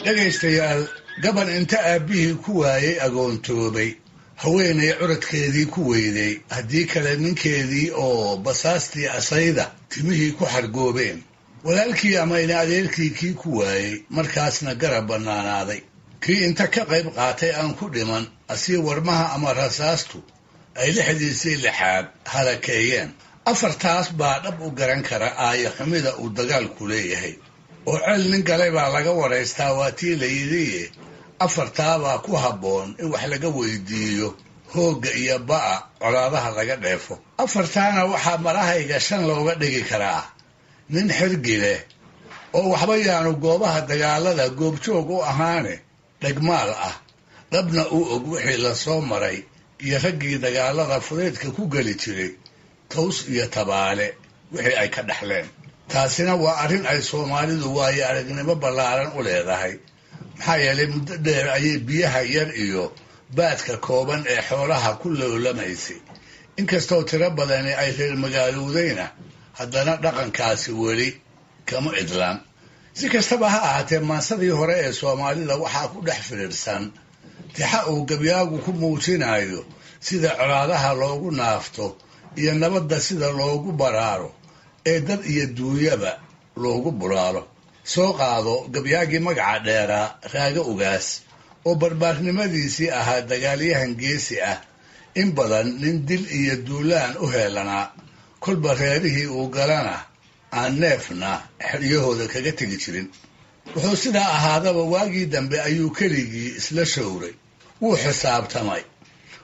dhegaystayaal gaban inta aabbihii ku waayey agoontoobay haweenay curadkeedii ku weyday haddii kale ninkeedii oo basaastii asayda timihii ku xargoobeen walaalkii ama ina adeerkii kii ku waayey markaasna garab bannaanaaday kii inta ka qayb qaatay aan ku dhiman asii warmaha ama rasaastu ay lixdiisii lixaad halakeeyeen afartaas baa dhab u garan kara aaya xumida uu dagaalku leeyahay oo cel nin galay baa laga waraystaa waa tii la yidhi afartaabaa ku habboon in wax laga weydiiyo hoogga iyo ba'a colaadaha laga dheefo afartaana waxaa marahayga shan looga dhigi karaa nin xirgi leh oo waxba yaanu goobaha dagaalada goobjoog u ahaane dhegmaal ah dhabna u og wixii la soo maray iyo raggii dagaalada fudeedka ku geli jiray taws iyo tabaale wixii ay ka dhaxleen taasina waa arrin ay soomaalidu waayo aragnimo ballaaran u leedahay maxaa yeelay muddo dheer ayay biyaha yar iyo baadka kooban ee xoolaha ku loolamaysay inkastoo tiro badani ay reer magaalowdayna haddana dhaqankaasi weli kama idlaan si kastaba ha ahaatee maansadii hore ee soomaalida waxaa ku dhex firiirsan tixa uu gabyaagu ku muujinayo sida colaadaha loogu naafto iyo nabadda sida loogu baraaro ee dad iyo duunyaba loogu bulaalo soo qaado gabyaagii magaca dheeraa raaga ugaas oo barbaarnimadiisii ahaa dagaalyahan geesi ah in badan nin dil iyo duulaan u heelanaa kolba reerihii uu galana aan neefna xeryahooda kaga tegi jirin wuxuu sidaa ahaadaba waagii dambe ayuu keligii isla showray wuu xisaabtamay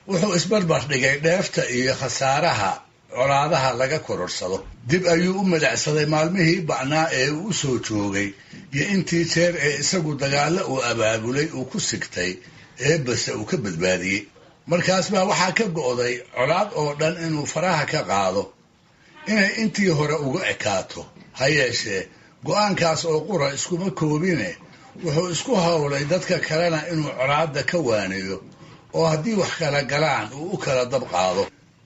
wuxuu isbarbar dhigay dheefta iyo khasaaraha colaadaha laga kororsado dib ayuu u madacsaday maalmihii ba'naa ee uu u soo joogay iyo intii jeer ee isagu dagaallo uu abaabulay uu ku sigtay eebbase uu ka badbaadiyey markaas baa waxaa ka go'day colaad oo dhan inuu faraha ka qaado inay intii hore uga ekaato ha yeeshee go'aankaas oo qura iskuma koobine wuxuu isku howlay dadka kalena inuu colaadda ka waaniyo oo haddii wax kala galaan uu u kala dab qaado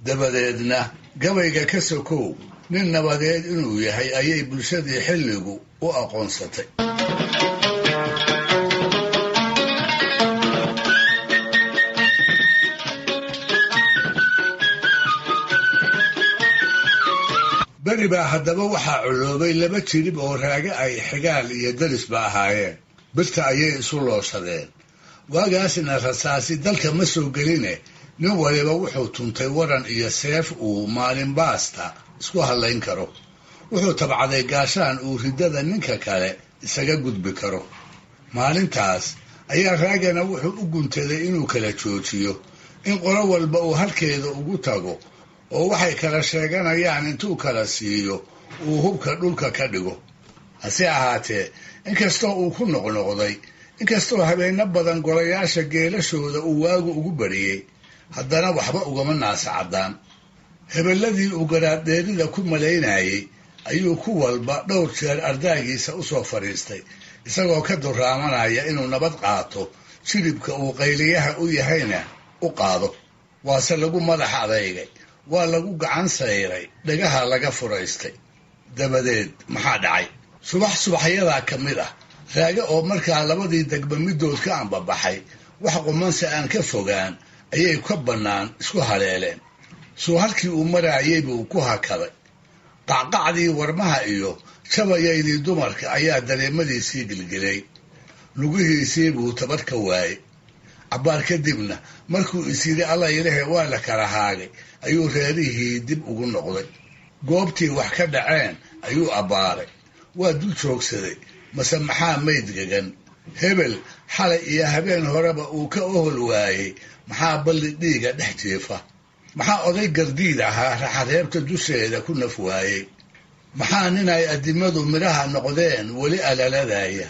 dabadeedna gabayga ka sokow nin nabadeed inuu yahay ayay bulshadii xilligu u aqoonsatay beri baa haddaba waxaa coloobay laba jirib oo raaga ay xigaal iyo darisba ahaayeen birta ayay isu looshadeen waagaasna rasaasi dalka ma soo geline nin waliba wuxuu tuntay waran iyo seef uu maalin baasta isku hadlayn karo wuxuu tabcaday gaashaan uu riddada ninka kale isaga gudbi karo maalintaas ayaa raagana wuxuu u guntaday inuu kala joojiyo in qolo walba uu halkeeda ugu tago oo waxay kala sheeganayaan intuu kala siiyo uu hubka dhulka ka dhigo hase ahaatee inkastoo uu ku noqnoqday inkastoo habeenno badan golayaasha geelashooda uu waagu ugu bariyey haddana waxba ugama naasacaddaan hebelladii uu garaadheerida ku malaynayey ayuu ku walba dhowr jeer ardaagiisa u soo fadhiistay isagoo ka durraamanaya inuu nabad qaato jilibka uu qayliyaha u yahayna u qaado waase lagu madax adeygay waa lagu gacan sayray dhagaha laga furaystay dabadeed maxaa dhacay subax subaxyadaa ka mid ah raaga oo markaa labadii degba middood ka ambabaxay wax qumanse aan ka fogaan ayay ka bannaan isku haleeleen suu halkii uu maraayey buu ku hakaday qacqacdii warmaha iyo jabayaydii dumarka ayaa dareemadiisii gelgelay lugihiisii buu tabar ka waayey cabbaar kadibna markuu is yidhi alla ilahe waa la kala haagay ayuu reerihii dib ugu noqday goobtii wax ka dhaceen ayuu abbaaray waa dul joogsaday mase maxaa maydgagan hebel xalay iyo habeen horeba uu ka ohol waayey maxaa balli dhiiga dhex jiifa maxaa oday gardiid ahaa raxareebta dusheeda ku naf waayey maxaa nin ay addimadu midhaha noqdeen weli alaladaya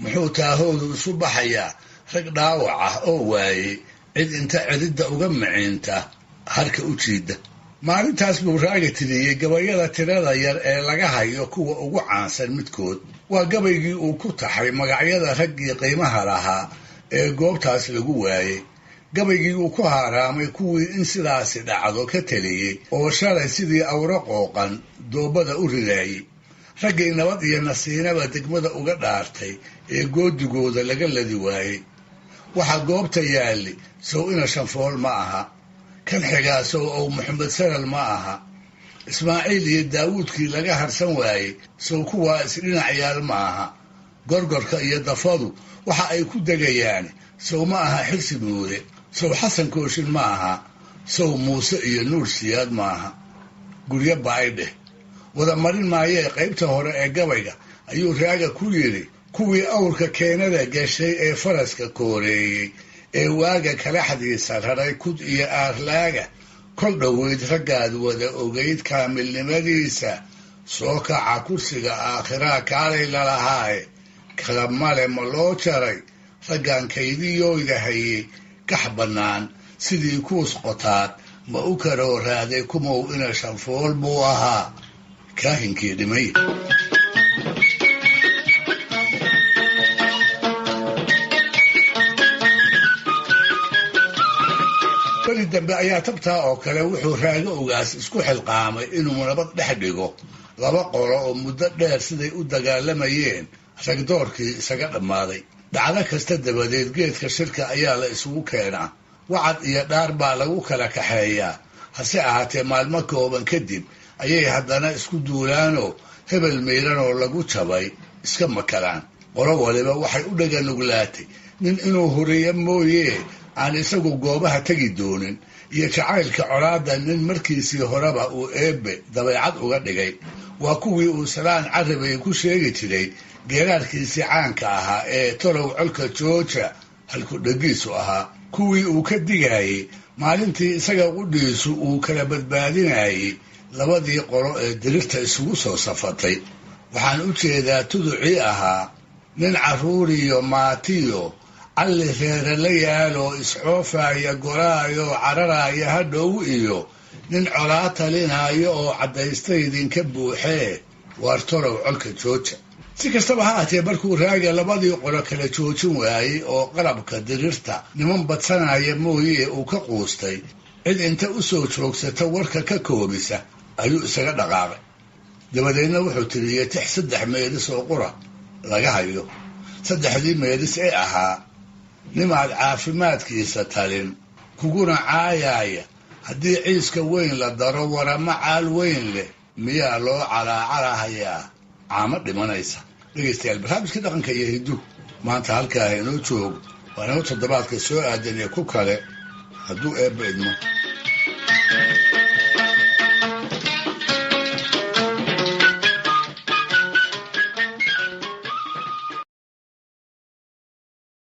muxuu taahoodu isu baxayaa rag dhaawac ah oo waayey cid inta cididda uga miciinta harka u jiidda maalintaas buu raaga tiriyey gabayada tirada yar ee laga hayo kuwa ugu caansan midkood waa gabaygii uu ku taxay magacyada raggii qiimaha lahaa ee goobtaas lagu waayey gabaygii uu ku haaraamay kuwii in sidaasi dhacdo ka taliyey oo shalay sidii awro qooqan doobada u ridaayey raggay nabad iyo nasiinaba degmada uga dhaartay ee goodigooda laga ladi waayey. waxaa goobta yaalli sow ina shanfool ma aha, kan xigaa sow ow maxamed saral ma aha, ismaaciil iyo daawuudkii laga harsan waayey sow kuwaa isdhinac yaal ma aha, gorgorka iyo dafadu waxa ay ku degayaan sow ma aha xirsi muude, sow xasan kooshin ma aha, sow muuse iyo nuur siyaad ma aha. guryo ba'ay dheh wada marin maayee qaybta hore ee gabayga ayuu raaga ku yidhi kuwii awrka keenada gashay ee faraska kooreeyey ee waaga kalaxdiisa raray kud iyo aarlaaga kol dhoweyd raggaad wada ogayd kaamilnimadiisa soo kaca kursiga aakhiraa kaalay lalahaaye kala male ma loo jaray raggan kaydiyooyda hayey kax bannaan sidii kuus qotaad ma u karoo raaday kumow ina shanfool buu ahaa kaahinkii dhimay. beri dambe ayaa tabtaa oo kale wuxuu raago ogaas isku xilqaamay inuu nabad dhex dhigo laba qolo oo muddo dheer siday u dagaalamayeen ragdoorkii isaga dhammaaday. dhacdo kasta dabadeed geedka shirka ayaa la isugu keenaa, wacad iyo dhaar baa lagu kala kaxeeyaa. hase ahaatee maalmo kooban kadib ayay haddana isku duulaanoo hebel miiranoo lagu jabay iska makalaan. qolo waliba waxay u dhaganuglaatay nin inuu horiyo mooyee aan isagu goobaha tegi doonin, iyo jacaylka colaadda nin markiisii horeba uu eebbe dabeecad uga dhigay. waa kuwii uu salaan carabay ku sheegi jiray geeraarkiisii caanka ahaa ee tolow colka jooja halku dhagiisu ahaa, kuwii uu ka digayey maalintii isaga qudhiisu uu kala badbaadinayey labadii qolo ee dirirta isugu soo safatay. waxaan u jeedaa tuducii ahaa nin carruuriyo maatiyo calli reere la yaaloo iscoofaya goraayo cararaya hadhow iyo nin colaa talinaayo oo caddaystaydinka buuxee waar tolow colka jooja. si kastaba ha ahatee markuu raaga labadii qolo kala joojin waayey oo qalabka dirirta niman badsanaya mooyee uu ka quustay, cid inta u soo joogsata warka ka koobisa ayuu isaga dhaqaaqay. dabadeedna wuxuu tiriyey tix 3 meelis oo qura laga hayo. 3dii meelis ee ahaa nimaad caafimaadkiisa talin kuguna caayaaya haddii ciiska weyn la daro warama caal weyn leh miyaa loo calaacalahayaa caamo dhimanaysa. dhegaystayaal barnaamijkii dhaqanka iyo hidduhu maanta halkaa inoo joogo waa inoo toddobaadka soo aadan ee ku kale hadduu eebba idmo.